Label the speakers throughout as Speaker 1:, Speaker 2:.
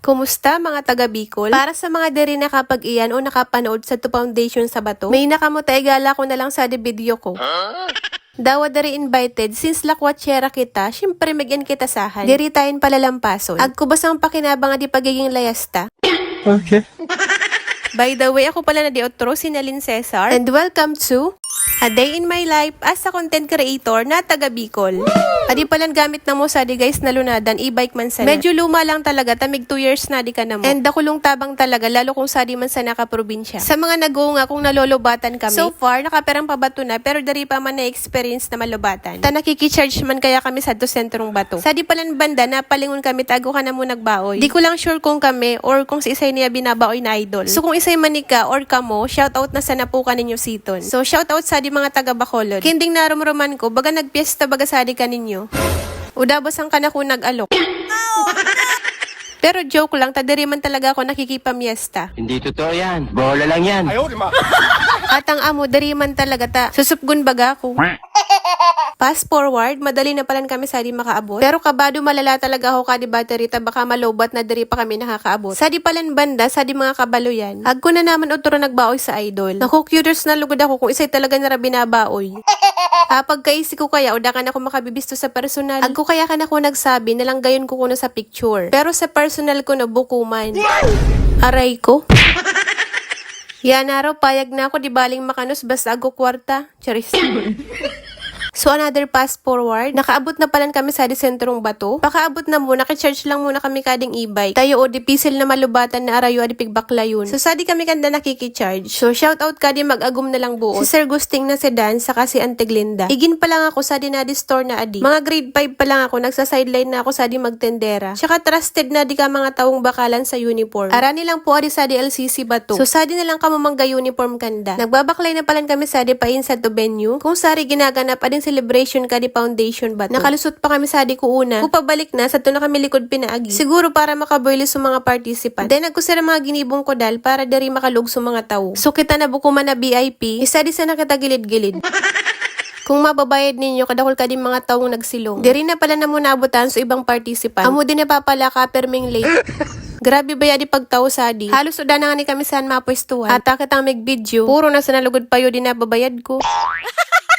Speaker 1: Kumusta mga taga Bicol? Para sa mga diri nakapag-iyan o nakapanood sa To Foundation sa Bato, may nakamutay gala ko na lang sa video ko. Dawa dari invited, since lakwatsera kita, syempre magyan kita sahan. Diri tayo palalampason. Agkubas ang pakinabang di pagiging layasta.
Speaker 2: Okay.
Speaker 1: By the way, ako pala na di otro, si Nalyn Cesar. And welcome to A Day in My Life as a content creator na taga Bicol. Adi palang gamit na mo sa di guys na lunadan, e-bike man sana. Medyo luma lang talaga, tamig 2 years na di ka na mo. And dakulong tabang talaga, lalo kung sa di man sana ka probinsya. Sa mga nagunga kung nalolobatan kami. So far, nakaperang pabato na, pero dari pa man na-experience na malobatan. Ta nakikicharge man kaya kami sa sentrong bato. Sa di palang banda, napalingon kami, tago ka na mo nagbaoy. Di ko lang sure kung kami, or kung si isay niya binabaoy na idol. So kung isay manika, or kamo, shoutout na sana po ka ninyo siton. So shoutout sa di mga taga Bacolod. Kinding narumruman ko, baga nagpiesta baga sadi ka ninyo. Udabas ang kana ko nag-alok. Pero joke lang, tadiri man talaga ako nakikipamiesta.
Speaker 2: Hindi totoo yan. Bola lang yan.
Speaker 1: At ang amo, dari man talaga ta, susupgun baga ako. Fast forward, madali na palan kami sa di makaabot. Pero kabado malala talaga ako ka di battery, ta baka malobat na dari pa kami nakakaabot. Sa di palan banda, sa di mga kabalo yan. Agko na naman uturo nagbaoy sa idol. Naku-curious na lugod ako kung isay talaga na binabaoy. Pagkaisi ko kaya, uda ka na ako makabibisto sa personal. Agko kaya ka na ako nagsabi, nalang gayon ko kuno sa picture. Pero sa personal ko na bukuman. Aray ko. Yan araw, payag na ako, di baling makanos, basta ago kwarta. Charis. So another fast forward, nakaabot na palan kami sa sentrong bato. Pakaabot na muna, nakicharge lang muna kami kading e-bike. Tayo o di pisil na malubatan na arayo adi pigbakla yun. So sadi kami kanda nakikicharge. So shoutout kadi mag-agum na lang buo. Si Sir Gusting na sedan, saka si Ante Glinda. Igin pa lang ako sa di store na adi. Mga grade 5 pa lang ako, nagsa-sideline na ako sa di magtendera. Tsaka trusted na di ka mga taong bakalan sa uniform. Arani lang po adi sa di LCC Bato. So sadi na lang kamo mangga uniform kanda. Nagbabaklay na palan kami sa di pain sa to venue. Kung sari ginaganap ading celebration ka di foundation Bato. Nakalusot pa kami sa di ko una. Kung pabalik na, sa to na kami likod pinaagi. Siguro para makaboyle sa mga participant. Then nagkusira mga ginibong kodal para dari makalug sa mga tao. So kita na buko man na VIP, isa di sa nakita gilid-gilid. Kung mababayad ninyo, kadakol ka din mga taong nagsilong. Diri na pala na muna abutan sa ibang participant. Amo din na papala ka perming late. Grabe ba di pagtao sa di? Halos uda na nga ni kami saan mapwestuhan. At akitang mag-video, puro na sa nalugod payo din na babayad ko.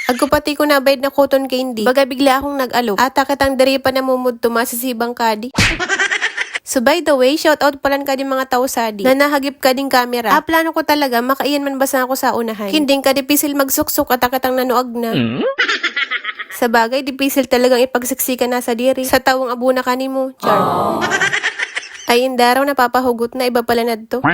Speaker 1: Agko pati ko nabayad na cotton candy. Baga bigla akong nag-alok. At akitang dari pa namumud tumasisibang kadi. So by the way, shoutout palan ka din mga tao sa di na nahagip ka din camera. Plano ko talaga, makaiyan man basa ako sa unahan. Hinding ka dipisil magsuksok at akitang nanuag na. Sa bagay, dipisil talagang ipagsiksikan na sa diri. Sa tawong abuna ka ni mo. Char. Ay indaraw napapahugot na iba pala na to.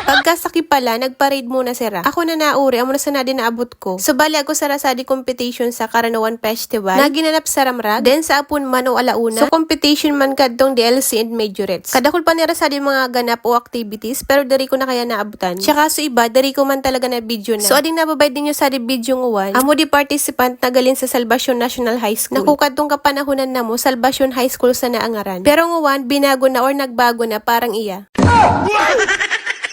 Speaker 1: Pagkasaki pala, nagparade muna sira. Ako na nauri, amo na sana din naabot ko. So bali ako sa Rasadi competition sa Caranawan Festival na ginanap sa Ramrag, then sa Apun man o Alauna. So competition man kadtong DLC and majorettes. Kadakol pa ni Rasadi mga ganap o activities, pero dari ko na kaya naabutan. Tsaka so iba, dari ko man talaga na video na. So ading nababay din nyo sa di video ng amo di participant na galin sa Salvacion National High School. Nakukadtong kapanahunan na mo, Salvacion High School sa naangaran. Pero ng binago na or nagbago na parang iya.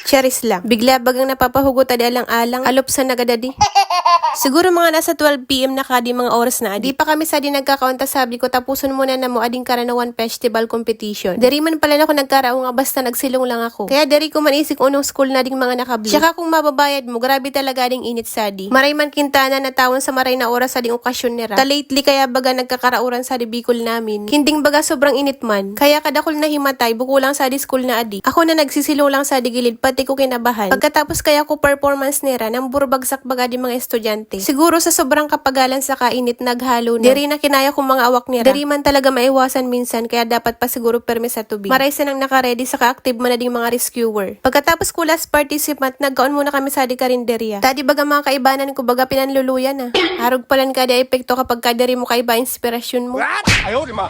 Speaker 1: Charis lang. Bigla bagang napapahugot adi alang-alang, alop sa nagadadi. Siguro mga nasa 12 PM na kadi mga oras na adi. Di pa kami sa di nagkakaunta sabi ko tapuson muna na mo ading Caranawan Festival competition. Dari man pala na ako nagkaraong nga basta nagsilong lang ako. Kaya dari ko man isik unong school na ding mga nakabli. Tsaka kung mababayad mo, grabe talaga ding init sa di. Maray man kintana na tawon sa maray na oras sa ding okasyon nira. Ta lately kaya baga nagkakarauran sa di Bicol namin. Kinding baga sobrang init man. Kaya kadakol na himatay, buko lang sa di school na adi. Ako na nagsisilong lang sa di gilid, pati ko kinabahan. Pagkatapos kaya ko performance nira, nang burbagsak baga di mga estudyante. Siguro sa sobrang kapagalan sa kainit naghalo na. Diri na kinaya kong mga awak nira. Diri man talaga maiwasan minsan, kaya dapat pa siguro permis sa tubig. Maray sa nang nakaredy sa ka-active man na ding mga rescuer. Pagkatapos ko last participant, nagkaon muna kami sa di karinderya. Tadi baga mga kaibanan ko baga pinanluluyan na. Harog palan kada epekto kapag kadari mo kaiba inspirasyon mo.
Speaker 2: Ayaw, di ma.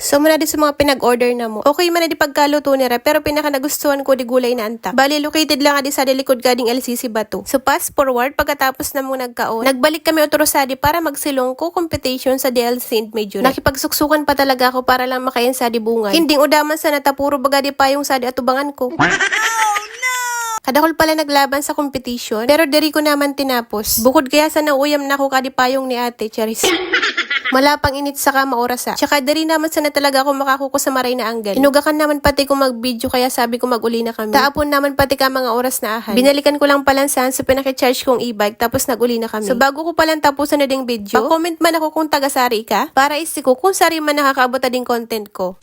Speaker 1: So, muna di sa mga pinag-order na mo. Okay man na di pagkaluto nila, pero pinaka nagustuhan ko di gulay na anta. Bali, located lang di sa likod kading LCC Bato. So, fast forward, pagkatapos na mo nagkaon, nagbalik kami Utorosadi para magsilong ko competition sa DLC and Major. Nakipagsuksukan pa talaga ako para lang makayan sa di bungay. Hindi udaman sa natapuro baga di pa yung sa di atubangan ko. Kadakol pala naglaban sa competition, pero diri ko naman tinapos. Bukod kaya sa nauyam na ako kadipayong ni ate, Charis. Malapang init saka maorasa. Tsaka dari naman sana talaga ako makakuko sa maray na anggan. Inugakan naman pati ko mag-video kaya sabi ko mag-uli na kami. Taapon naman pati ka mga oras na ahan. Binalikan ko lang palansan sa pinakicharge kong e-bike tapos nag-uli na kami. So bago ko palang tapusan na ding video, pa-comment man ako kung taga-sari ka para isiko kung sari man nakakaabot na ding content ko.